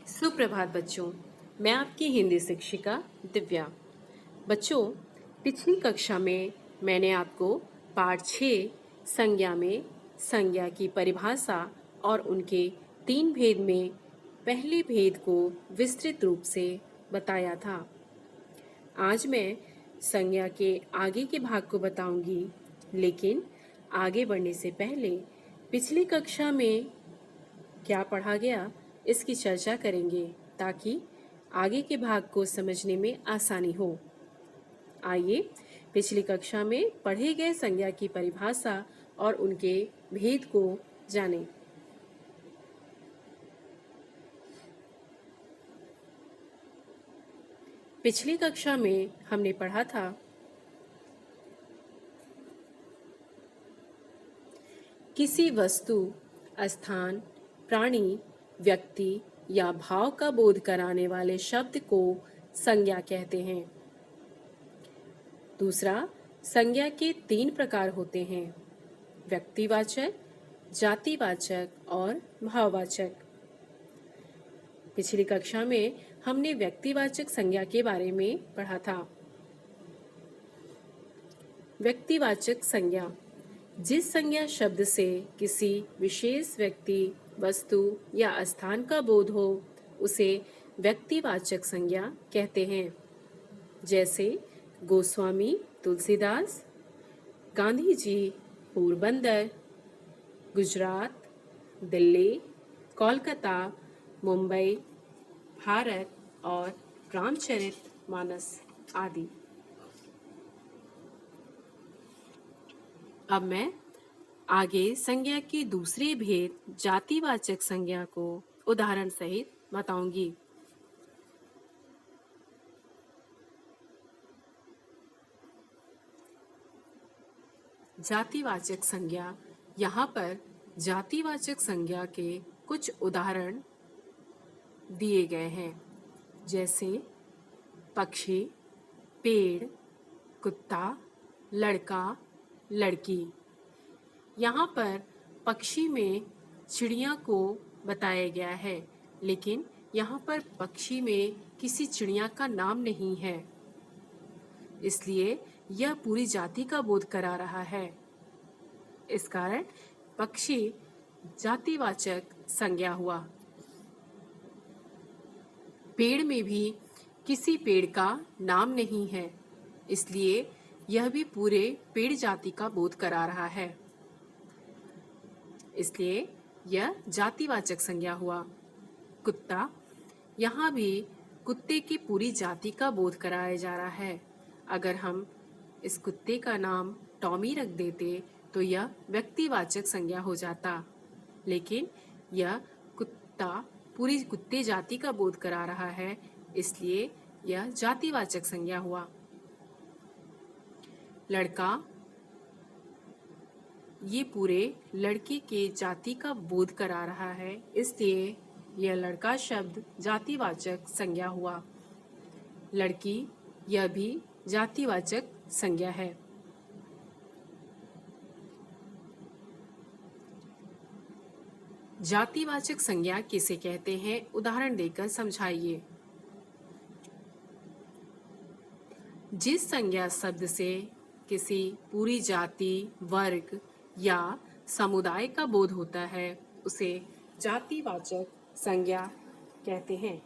सुप्रभात बच्चों। मैं आपकी हिंदी शिक्षिका दिव्या। बच्चों, पिछली कक्षा में मैंने आपको पाठ 6 संज्ञा में संज्ञा की परिभाषा और उनके 3 भेद में पहले भेद को विस्तृत रूप से बताया था। आज मैं संज्ञा के आगे के भाग को बताऊंगी, लेकिन आगे बढ़ने से पहले पिछली कक्षा में क्या पढ़ा गया इसकी चर्चा करेंगे ताकि आगे के भाग को समझने में आसानी हो। आइए पिछली कक्षा में पढ़े गए संज्ञा की परिभाषा और उनके भेद को जानें। पिछली कक्षा में हमने पढ़ा था किसी वस्तु, स्थान, प्राणी, व्यक्ति या भाव का बोध कराने वाले शब्द को संज्ञा कहते हैं। दूसरा, संज्ञा के 3 प्रकार होते हैं: व्यक्तिवाचक, जातिवाचक और भाववाचक। पिछली कक्षा में हमने व्यक्तिवाचक संज्ञा के बारे में पढ़ा था। व्यक्तिवाचक संज्ञा जिस संज्ञा शब्द से किसी विशेष व्यक्ति, वस्तु या स्थान का बोध हो उसे व्यक्तिवाचक संज्ञा कहते हैं। जैसे गोस्वामी तुलसीदास, गांधी जी पोरबंदर, गुजरात, दिल्ली, कोलकाता, मुंबई, भारत और रामचरितमानस आदि। अब मैं आगे संज्ञा के दूसरे भेद जातिवाचक संज्ञा को उदाहरण सहित बताऊंगी। जातिवाचक संज्ञा, यहाँ पर जातिवाचक संज्ञा के कुछ उदाहरण दिए गए हैं, जैसे पक्षी, पेड़, कुत्ता, लड़का, लड़की। यहाँ पर पक्षी में चिड़िया को बताया गया है, लेकिन यहाँ पर पक्षी में किसी चिड़िया का नाम नहीं है, इसलिए यह पूरी जाति का बोध करा रहा है। इस कारण पक्षी जातिवाचक संज्ञा हुआ। पेड़ में भी किसी पेड़ का नाम नहीं है, इसलिए यह भी पूरे पेड़ जाति का बोध करा रहा है, इसलिए यह जातिवाचक संज्ञा हुआ। कुत्ता, यहाँ भी कुत्ते की पूरी जाति का बोध कराया जा रहा है। अगर हम इस कुत्ते का नाम टॉमी रख देते तो यह व्यक्तिवाचक संज्ञा हो जाता, लेकिन यह कुत्ता पूरी कुत्ते जाति का बोध करा रहा है, इसलिए यह जातिवाचक संज्ञा हुआ। लड़का, ये पूरे लड़के के जाति का बोध करा रहा है, इसलिए यह लड़का शब्द जातिवाचक संज्ञा हुआ। लड़की, यह भी जातिवाचक संज्ञा है। जातिवाचक संज्ञा किसे कहते हैं, उदाहरण देकर समझाइए। जिस संज्ञा शब्द से किसी पूरी जाति, वर्ग या समुदाय का बोध होता है उसे जातिवाचक संज्ञा कहते हैं।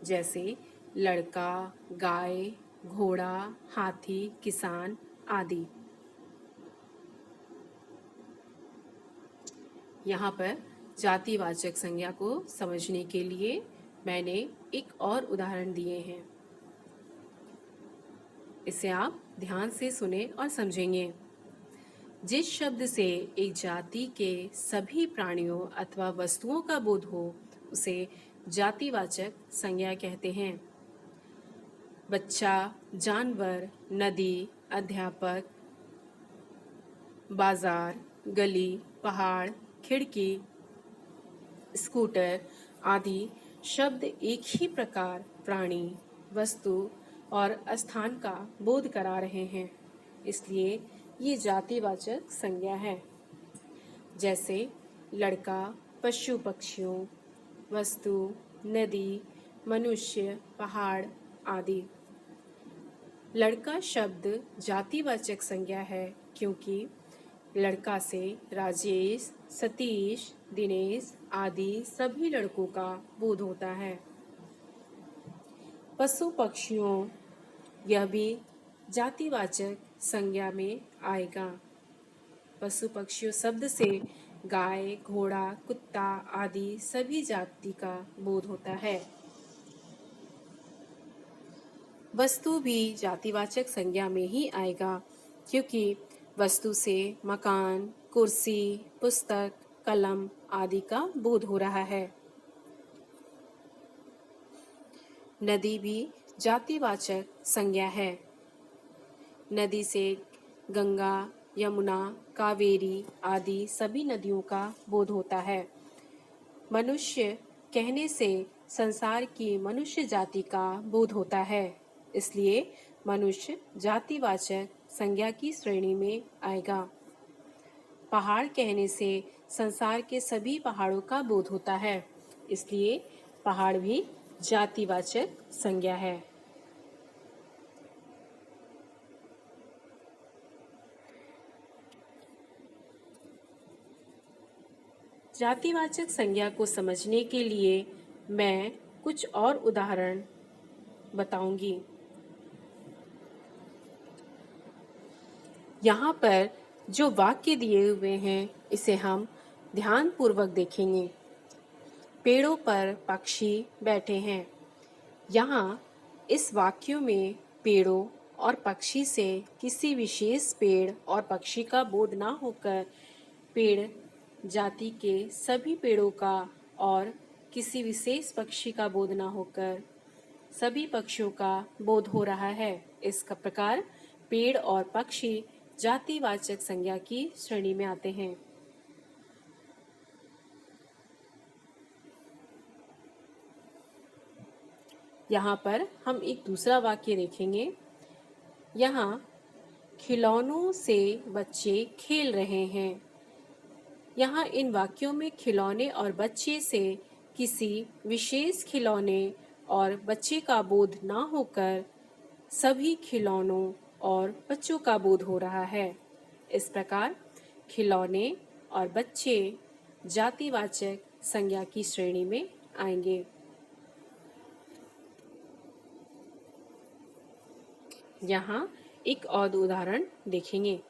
जैसे लड़का, गाय, घोड़ा, हाथी, किसान आदि। यहाँ पर जातिवाचक संज्ञा को समझने के लिए मैंने एक और उदाहरण दिए हैं, इसे आप ध्यान से सुने और समझेंगे। जिस शब्द से एक जाति के सभी प्राणियों अथवा वस्तुओं का बोध हो उसे जातिवाचक संज्ञा कहते हैं। बच्चा, जानवर, नदी, अध्यापक, बाजार, गली, पहाड़, खिड़की, स्कूटर आदि शब्द एक ही प्रकार, प्राणी, वस्तु और स्थान का बोध करा रहे हैं, इसलिए ये जातिवाचक संज्ञा है। जैसे लड़का पशु पक्षियों, वस्तु, नदी, मनुष्य, पहाड़ आदि। लड़का शब्द जातिवाचक संज्ञा है क्योंकि लड़का से राजेश, सतीश, दिनेश आदि सभी लड़कों का बोध होता है। पशु पक्षियों, यह भी जातिवाचक संज्ञा में आएगा। पशु पक्षियों शब्द से गाय, घोड़ा, कुत्ता आदि सभी जाति का बोध होता है। वस्तु भी जातिवाचक संज्ञा में ही आएगा क्योंकि वस्तु से मकान, कुर्सी, पुस्तक, कलम आदि का बोध हो रहा है। नदी भी जातिवाचक संज्ञा है। नदी से गंगा, यमुना, कावेरी आदि सभी नदियों का बोध होता है। मनुष्य कहने से संसार की मनुष्य जाति का बोध होता है, इसलिए मनुष्य जातिवाचक संज्ञा की श्रेणी में आएगा। पहाड़ कहने से संसार के सभी पहाड़ों का बोध होता है, इसलिए पहाड़ भी जातिवाचक संज्ञा है। जातिवाचक संज्ञा को समझने के लिए मैं कुछ और उदाहरण बताऊंगी। यहाँ पर जो वाक्य दिए हुए हैं इसे हम ध्यानपूर्वक देखेंगे। पेड़ों पर पक्षी बैठे हैं। यहाँ इस वाक्यों में पेड़ों और पक्षी से किसी विशेष पेड़ और पक्षी का बोध ना होकर पेड़ जाति के सभी पेड़ों का और किसी विशेष पक्षी का बोध ना होकर सभी पक्षियों का बोध हो रहा है। इस प्रकार पेड़ और पक्षी जातिवाचक संज्ञा की श्रेणी में आते हैं। यहाँ पर हम एक दूसरा वाक्य देखेंगे। यहाँ खिलौनों से बच्चे खेल रहे हैं। यहाँ इन वाक्यों में खिलौने और बच्चे से किसी विशेष खिलौने और बच्चे का बोध ना होकर सभी खिलौनों और बच्चों का बोध हो रहा है। इस प्रकार खिलौने और बच्चे जातिवाचक संज्ञा की श्रेणी में आएंगे। यहाँ एक और उदाहरण देखेंगे।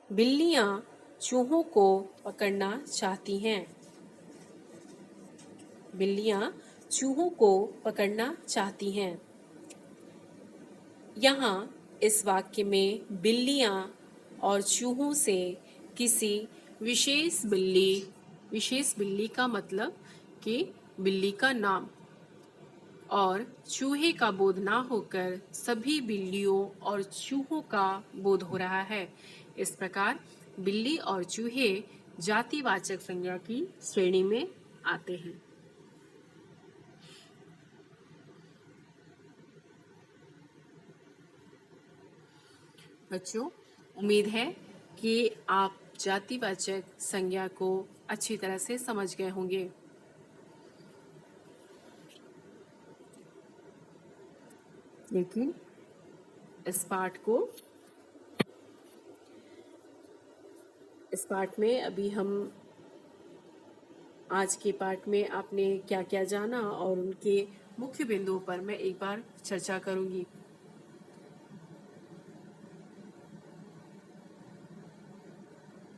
बिल्लियाँ चूहों को पकड़ना चाहती हैं। बिल्लियाँ चूहों को पकड़ना चाहती हैं। यहाँ इस वाक्य में बिल्लियाँ और चूहों से किसी विशेष बिल्ली का मतलब कि बिल्ली का नाम और चूहे का बोध ना होकर सभी बिल्लियों और चूहों का बोध हो रहा है। इस प्रकार बिल्ली और चूहे जातिवाचक संज्ञा की श्रेणी में आते हैं। बच्चों, उम्मीद है कि आप जातिवाचक संज्ञा को अच्छी तरह से समझ गए होंगे। लेकिन इस पाठ में अभी हम आज के पाठ में आपने क्या क्या जाना और उनके मुख्य बिंदुओं पर मैं एक बार चर्चा करूंगी।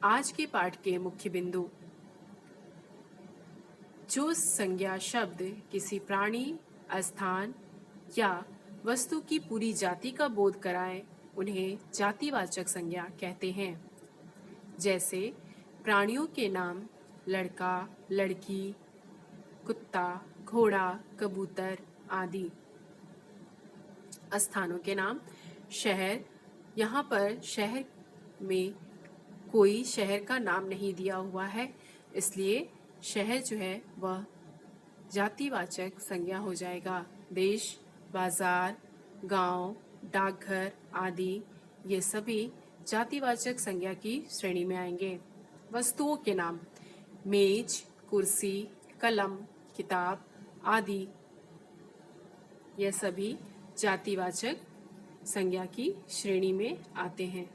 आज के पाठ के मुख्य बिंदु: जो संज्ञा शब्द किसी प्राणी, स्थान या वस्तु की पूरी जाति का बोध कराए उन्हें जातिवाचक संज्ञा कहते हैं। जैसे प्राणियों के नाम लड़का, लड़की, कुत्ता, घोड़ा, कबूतर आदि। स्थानों के नाम शहर, यहाँ पर शहर में कोई शहर का नाम नहीं दिया हुआ है, इसलिए शहर जो है वह जातिवाचक संज्ञा हो जाएगा। देश, बाजार, गांव, डाकघर आदि ये सभी जातिवाचक संज्ञा की श्रेणी में आएंगे। वस्तुओं के नाम मेज, कुर्सी, कलम, किताब आदि यह सभी जातिवाचक संज्ञा की श्रेणी में आते हैं।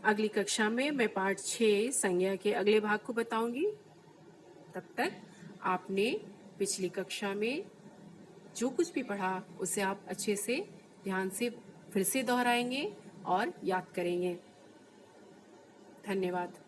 अगली कक्षा में मैं पाठ 6 संज्ञा के अगले भाग को बताऊंगी। तब तक आपने पिछली कक्षा में जो कुछ भी पढ़ा उसे आप अच्छे से ध्यान से फिर से दोहराएंगे और याद करेंगे। धन्यवाद।